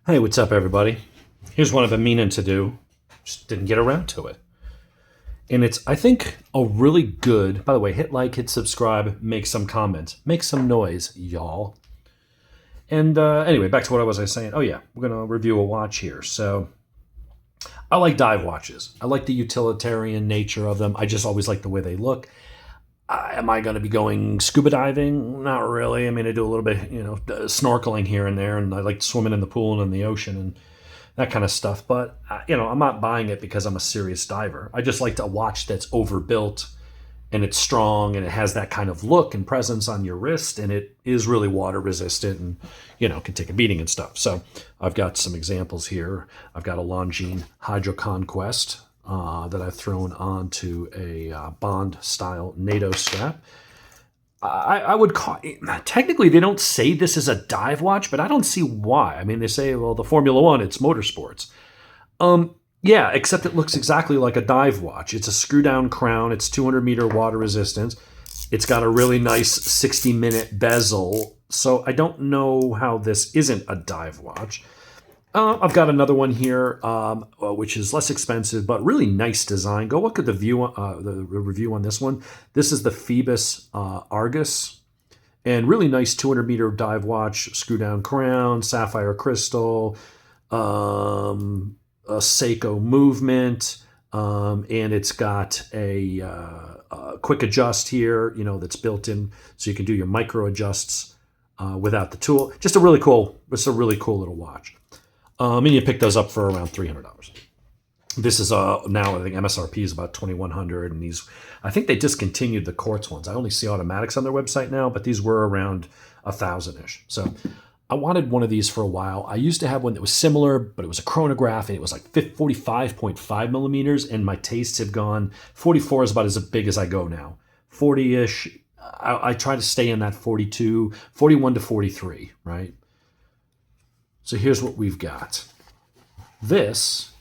Hey, what's up, everybody? Here's what I've been meaning to do. Just didn't get around to it. And it's, I think, a really good, by the way, hit like, hit subscribe, make some comments, make some noise, y'all. And anyway, back to what I was saying. Oh, yeah, we're going to review a watch here. So I like dive watches. I like the utilitarian nature of them. I just always like the way they look. Am I going to be going scuba diving? Not really. I mean, I do a little bit, snorkeling here and there, and I like swimming in the pool and in the ocean and that kind of stuff. But, I'm not buying it because I'm a serious diver. I just like a watch that's overbuilt and it's strong and it has that kind of look and presence on your wrist, and it is really water resistant and, can take a beating and stuff. So I've got some examples here. I've got a Longines Hydro Conquest that I've thrown onto a Bond style NATO strap. I would call technically they don't say this is a dive watch, but I don't see why. I mean, they say, well, the Formula One, it's motorsports. Yeah, except it looks exactly like a dive watch. It's a screw down crown. It's 200-meter water resistance. It's got a really nice 60-minute bezel. So I don't know how this isn't a dive watch. I've got another one here, which is less expensive, but really nice design. Go look at the review on this one. This is the Phoebus Argus, and really nice 200-meter dive watch, screw-down crown, sapphire crystal, a Seiko movement, and it's got a quick adjust here, that's built in, so you can do your micro adjusts without the tool. It's a really cool little watch. And you pick those up for around $300. This is now, I think MSRP is about $2,100, and I think they discontinued the quartz ones. I only see automatics on their website now, but these were around $1,000-ish. So I wanted one of these for a while. I used to have one that was similar, but it was a chronograph, and it was like 45.5 millimeters, and my tastes have gone. 44 is about as big as I go now. 40-ish, I try to stay in that 42, 41 to 43, right? So here's what we've got. This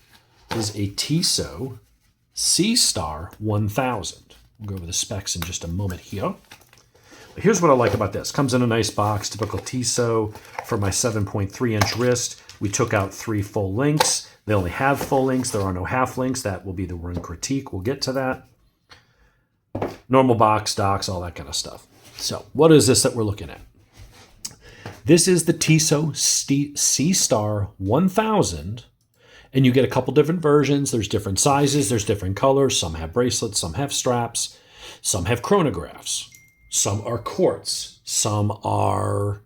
is a Tissot Seastar 1000. We'll go over the specs in just a moment here. Here's what I like about this. Comes in a nice box, typical Tissot for my 7.3-inch wrist. We took out 3 full links. They only have full links. There are no half links. That will be the one critique. We'll get to that. Normal box, docks, all that kind of stuff. So what is this that we're looking at? This is the Tissot Seastar 1000, and you get a couple different versions. There's different sizes, there's different colors. Some have bracelets, some have straps, some have chronographs, some are quartz, some are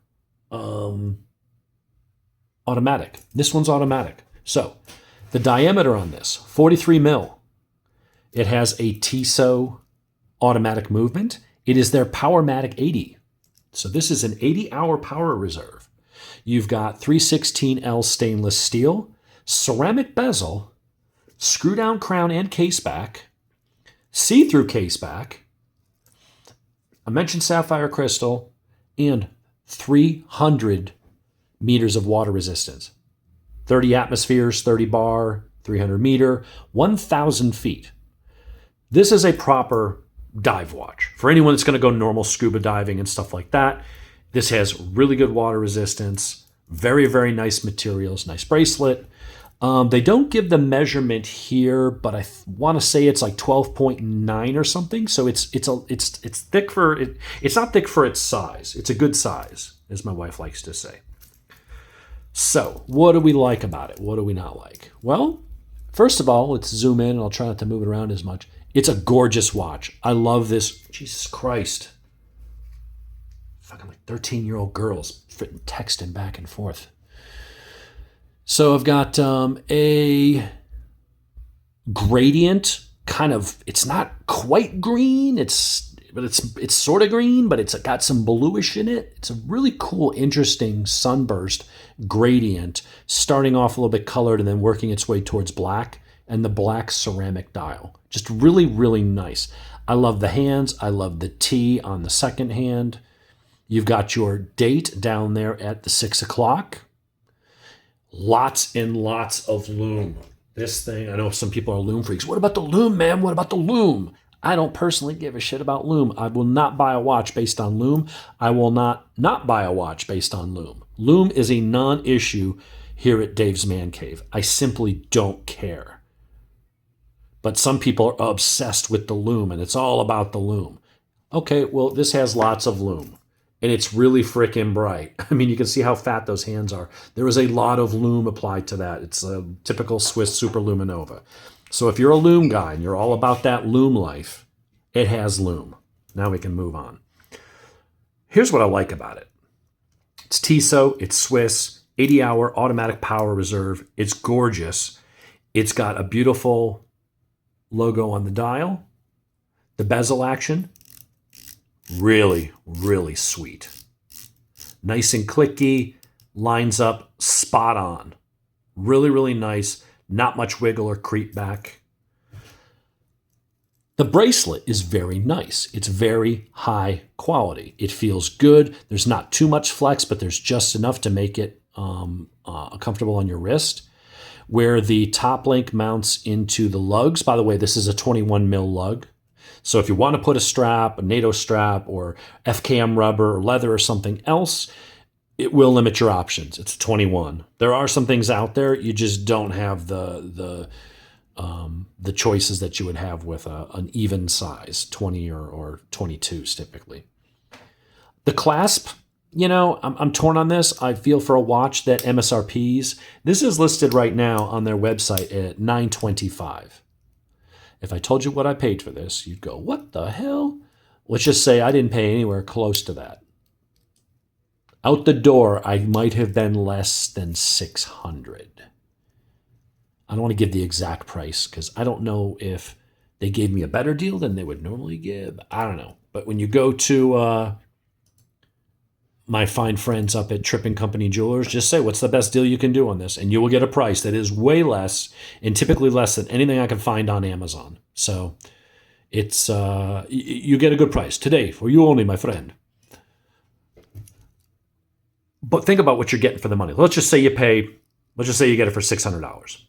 automatic. This one's automatic. So the diameter on this, 43 mil. It has a Tissot automatic movement. It is their Powermatic 80. So this is an 80-hour power reserve. You've got 316L stainless steel, ceramic bezel, screw-down crown and caseback, see-through caseback. I mentioned sapphire crystal, and 300 meters of water resistance. 30 atmospheres, 30 bar, 300 meter, 1,000 feet. This is a proper dive watch. For anyone that's going to go normal scuba diving and stuff like that, this has really good water resistance, very, very nice materials, nice bracelet. They don't give the measurement here, but I want to say it's like 12.9 or something. So it's thick for it. It's not thick for its size. It's a good size, as my wife likes to say. So what do we like about it? What do we not like? Well, first of all, let's zoom in, and I'll try not to move it around as much. It's a gorgeous watch. I love this. Jesus Christ. Fucking like 13-year-old girls texting back and forth. So I've got a gradient kind of, it's not quite green. It's sort of green, but it's got some bluish in it. It's a really cool, interesting sunburst gradient, starting off a little bit colored and then working its way towards black, and the black ceramic dial. Just really, really nice. I love the hands. I love the T on the second hand. You've got your date down there at the 6 o'clock. Lots and lots of lume. This thing, I know some people are lume freaks. What about the lume, man? What about the lume? I don't personally give a shit about lume. I will not buy a watch based on lume. I will not buy a watch based on lume. Lume is a non-issue here at Dave's Man Cave. I simply don't care. But some people are obsessed with the loom, and it's all about the loom. Okay, well, this has lots of loom, and it's really freaking bright. I mean, you can see how fat those hands are. There is a lot of loom applied to that. It's a typical Swiss Superluminova. So if you're a loom guy and you're all about that loom life, it has loom. Now we can move on. Here's what I like about it. It's Tissot, it's Swiss, 80-hour automatic power reserve. It's gorgeous. It's got a beautiful logo on the dial. The bezel action, really, really sweet. Nice and clicky, lines up spot on. Really, really nice. Not much wiggle or creep back. The bracelet is very nice. It's very high quality. It feels good. There's not too much flex, but there's just enough to make it comfortable on your wrist. Where the top link mounts into the lugs. By the way, this is a 21 mil lug. So if you want to put a strap, a NATO strap, or FKM rubber or leather or something else, it will limit your options. It's 21. There are some things out there. You just don't have the choices that you would have with an even size, 20 or 22s typically. The clasp, you know, I'm torn on this. I feel for a watch that MSRPs, this is listed right now on their website at $925. If I told you what I paid for this, you'd go, what the hell? Let's just say I didn't pay anywhere close to that. Out the door, I might have been less than $600. I don't want to give the exact price because I don't know if they gave me a better deal than they would normally give. I don't know. But when you go to my fine friends up at Tripp & Company Jewelers, just say, what's the best deal you can do on this? And you will get a price that is way less and typically less than anything I can find on Amazon. So it's you get a good price today for you only, my friend. But think about what you're getting for the money. Let's just say you get it for $600.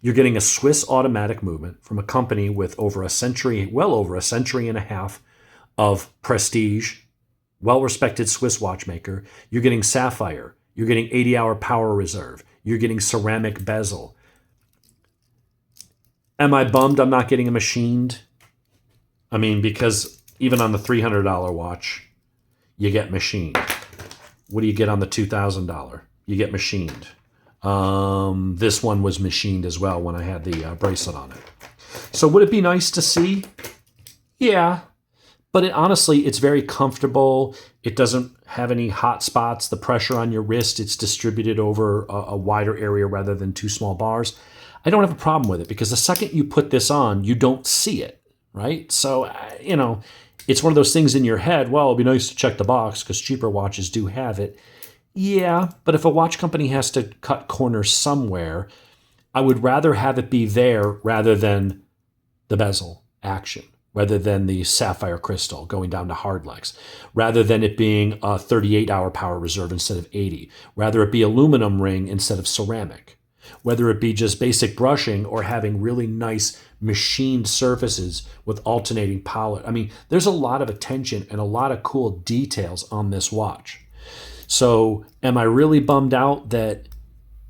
You're getting a Swiss automatic movement from a company with well over a century and a half of prestige, well-respected Swiss watchmaker. You're getting Sapphire. You're getting 80-hour power reserve. You're getting ceramic bezel. Am I bummed I'm not getting a machined? I mean, because even on the $300 watch, you get machined. What do you get on the $2,000? You get machined. This one was machined as well when I had the bracelet on it. So would it be nice to see? Yeah. But honestly, it's very comfortable. It doesn't have any hot spots. The pressure on your wrist, it's distributed over a wider area rather than two small bars. I don't have a problem with it because the second you put this on, you don't see it, right? So, it's one of those things in your head, well, it'd be nice to check the box because cheaper watches do have it. Yeah, but if a watch company has to cut corners somewhere, I would rather have it be there rather than the bezel action, rather than the sapphire crystal going down to hardlex, rather than it being a 38-hour power reserve instead of 80, rather it be aluminum ring instead of ceramic, whether it be just basic brushing or having really nice machined surfaces with alternating polish. I mean, there's a lot of attention and a lot of cool details on this watch. So am I really bummed out that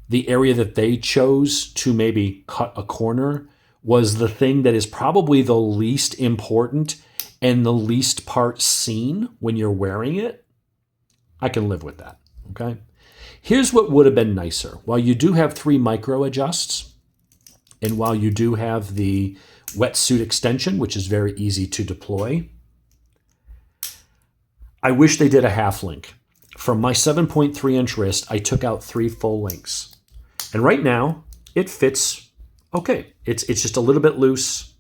the area that they chose to maybe cut a corner was the thing that is probably the least important and the least part seen when you're wearing it? I can live with that, okay? Here's what would have been nicer. While you do have 3 micro adjusts, and while you do have the wetsuit extension, which is very easy to deploy, I wish they did a half link. From my 7.3-inch wrist, I took out 3 full links. And right now, it fits okay. It's just a little bit loose.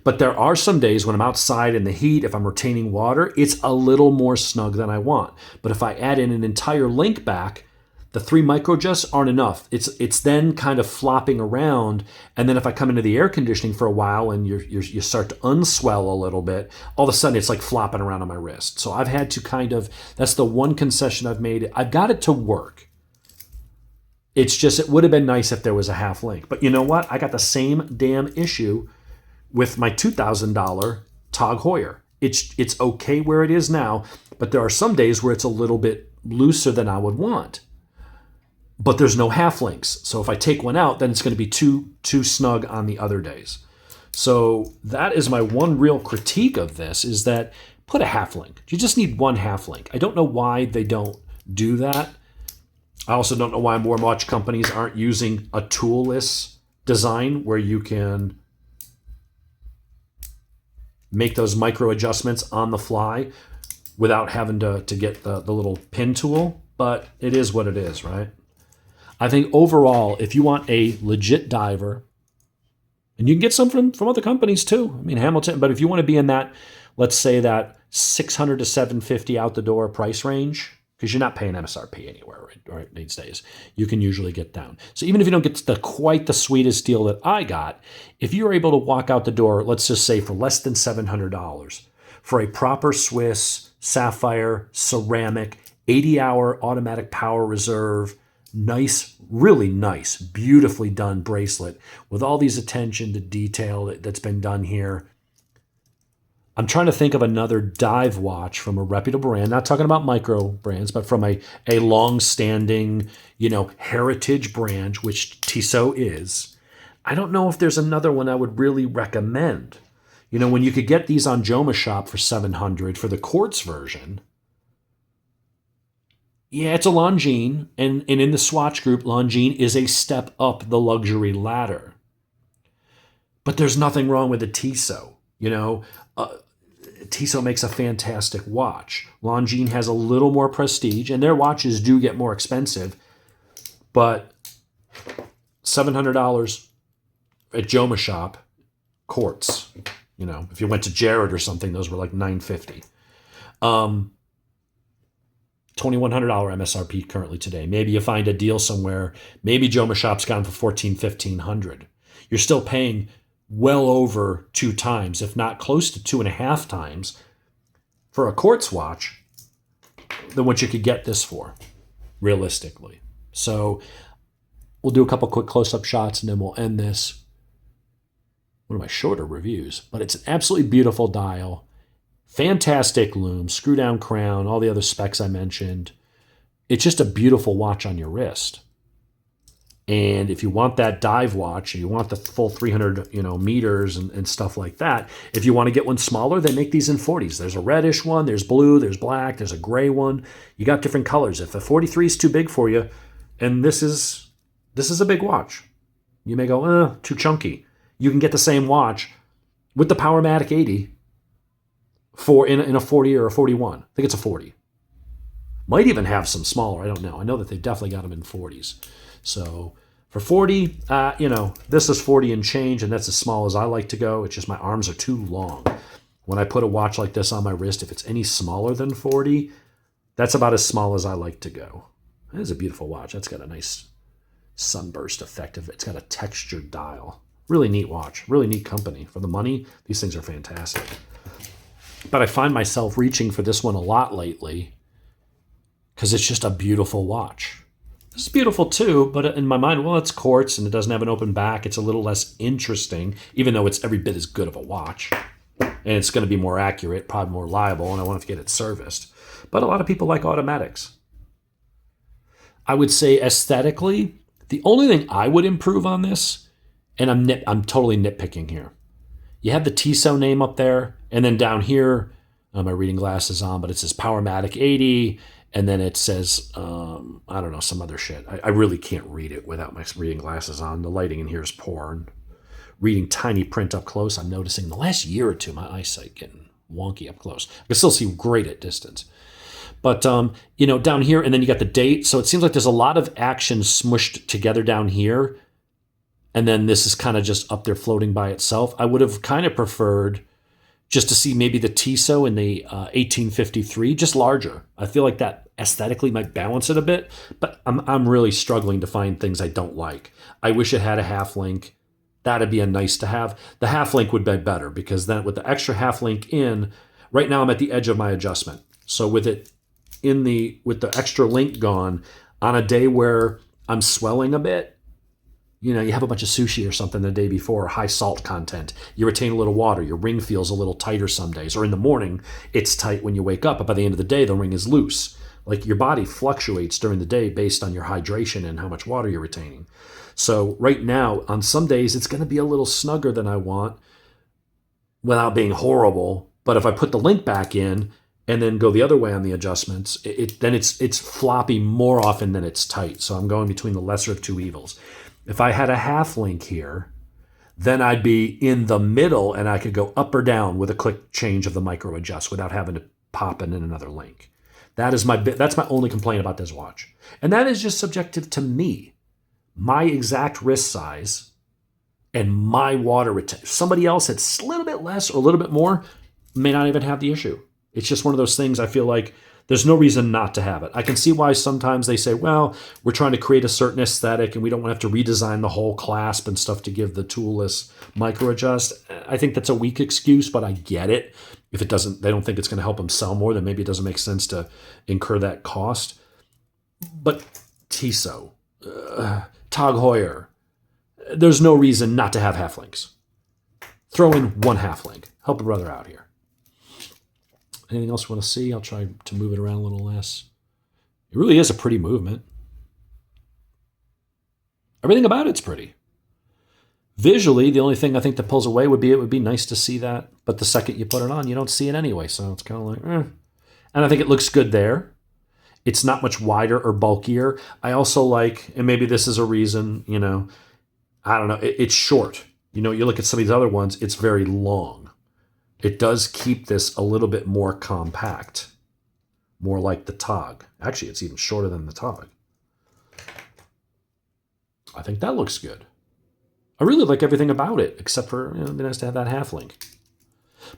But there are some days when I'm outside in the heat, if I'm retaining water, it's a little more snug than I want. But if I add in an entire link back, the 3 micro adjusts aren't enough. It's then kind of flopping around. And then if I come into the air conditioning for a while and you start to unswell a little bit, all of a sudden it's like flopping around on my wrist. So I've had to that's the one concession I've made. I've got it to work. It's just, it would have been nice if there was a half link. But you know what? I got the same damn issue with my $2,000 Tag Heuer. It's okay where it is now, but there are some days where it's a little bit looser than I would want. but there's no half links. So if I take one out, then it's going to be too snug on the other days. So that is my one real critique of this, is that put a half link. You just need one half link. I don't know why they don't do that. I also don't know why more watch companies aren't using a toolless design where you can make those micro adjustments on the fly without having to get the little pin tool. But it is what it is, right? I think overall, if you want a legit diver, and you can get some from other companies too. I mean, Hamilton, but if you want to be in that, let's say that $600 to $750 out the door price range, because you're not paying MSRP anywhere right these days, you can usually get down. So even if you don't get quite the sweetest deal that I got, if you're able to walk out the door, let's just say for less than $700 for a proper Swiss Sapphire ceramic 80-hour automatic power reserve, nice, really nice, beautifully done bracelet with all these attention to detail that's been done here. I'm trying to think of another dive watch from a reputable brand, not talking about micro brands, but from a long-standing, heritage brand, which Tissot is. I don't know if there's another one I would really recommend. When you could get these on Joma Shop for $700 for the quartz version. Yeah, it's a Longines, and in the Swatch group, Longines is a step up the luxury ladder. But there's nothing wrong with the Tissot, Tissot makes a fantastic watch. Longines has a little more prestige, and their watches do get more expensive, but $700 at Joma Shop, quartz. If you went to Jared or something, those were like $950. $2,100 MSRP currently today. Maybe you find a deal somewhere. Maybe Joma Shop's gone for $1,400, $1,500. You're still paying well over 2 times, if not close to 2.5 times, for a quartz watch than what you could get this for, realistically. So we'll do a couple quick close-up shots, and then we'll end this. One of my shorter reviews, but it's an absolutely beautiful dial. Fantastic loom, screw-down crown, all the other specs I mentioned. It's just a beautiful watch on your wrist. And if you want that dive watch, and you want the full 300 meters and stuff like that, if you want to get one smaller, they make these in 40s. There's a reddish one, there's blue, there's black, there's a gray one. You got different colors. If a 43 is too big for you, and this is a big watch, you may go, too chunky. You can get the same watch with the Powermatic 80 in a 40 or a 41. I think it's a 40. Might even have some smaller. I don't know. I know that they've definitely got them in 40s. So for 40, this is 40 and change, and that's as small as I like to go. It's just my arms are too long. When I put a watch like this on my wrist, if it's any smaller than 40, that's about as small as I like to go. It is a beautiful watch. That's got a nice sunburst effect. It's got a textured dial. Really neat watch. Really neat company. For the money, these things are fantastic. But I find myself reaching for this one a lot lately because it's just a beautiful watch. This is beautiful too, but in my mind, it's quartz and it doesn't have an open back. It's a little less interesting, even though it's every bit as good of a watch. And it's going to be more accurate, probably more reliable, and I want to get it serviced. But a lot of people like automatics. I would say aesthetically, the only thing I would improve on this, and I'm totally nitpicking here. You have the Tissot name up there, and then down here, my reading glasses on, but it says Powermatic 80, and then it says, I don't know, some other shit. I really can't read it without my reading glasses on. The lighting in here is poor. And reading tiny print up close, I'm noticing the last year or two, my eyesight getting wonky up close. I can still see great at distance. But, down here, and then you got the date. So it seems like there's a lot of action smushed together down here. And then this is kind of just up there floating by itself. I would have kind of preferred just to see maybe the Tissot in the 1853, just larger. I feel like that aesthetically might balance it a bit, but I'm really struggling to find things I don't like. I wish it had a half link. That'd be a nice to have. The half link would be better because then with the extra half link in, right now I'm at the edge of my adjustment. So with it with the extra link gone, on a day where I'm swelling a bit, you have a bunch of sushi or something the day before, high salt content. You retain a little water. Your ring feels a little tighter some days. Or in the morning, it's tight when you wake up, but by the end of the day, the ring is loose. Like your body fluctuates during the day based on your hydration and how much water you're retaining. So right now, on some days, it's going to be a little snugger than I want without being horrible. But if I put the link back in and then go the other way on the adjustments, then it's floppy more often than it's tight. So I'm going between the lesser of two evils. If I had a half link here, then I'd be in the middle and I could go up or down with a quick change of the micro adjust without having to pop in another link. That's my only complaint about this watch. And that is just subjective to me. My exact wrist size and my water retention. Somebody else that's a little bit less or a little bit more may not even have the issue. It's just one of those things I feel like there's no reason not to have it. I can see why sometimes they say, well, we're trying to create a certain aesthetic and we don't want to have to redesign the whole clasp and stuff to give the toolless micro adjust. I think that's a weak excuse, but I get it. If it doesn't, they don't think it's going to help them sell more, then maybe it doesn't make sense to incur that cost. But Tissot, Tag Heuer, there's no reason not to have half links. Throw in one half link. Help a brother out here. Anything else you want to see? I'll try to move it around a little less. It really is a pretty movement. Everything about it's pretty. Visually, the only thing I think that pulls away would be it would be nice to see that, but the second you put it on, you don't see it anyway, so it's kind of like, And I think it looks good there. It's not much wider or bulkier. I also like, and maybe this is a reason, I don't know, it's short. You look at some of these other ones, it's very long. It does keep this a little bit more compact, more like the Tag. Actually, it's even shorter than the Tag. I think that looks good. I really like everything about it, except for, it'd be nice to have that half link.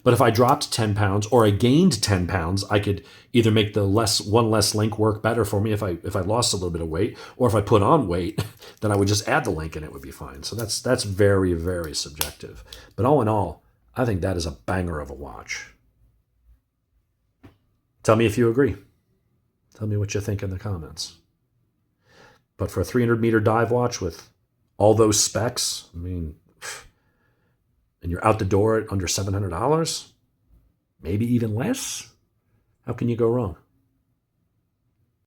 But if I dropped 10 pounds or I gained 10 pounds, I could either make the one less link work better for me if I lost a little bit of weight, or if I put on weight, then I would just add the link and it would be fine. So that's very, very subjective. But all in all, I think that is a banger of a watch. Tell me if you agree. Tell me what you think in the comments. But for a 300-meter dive watch with all those specs, and you're out the door at under $700, maybe even less, how can you go wrong?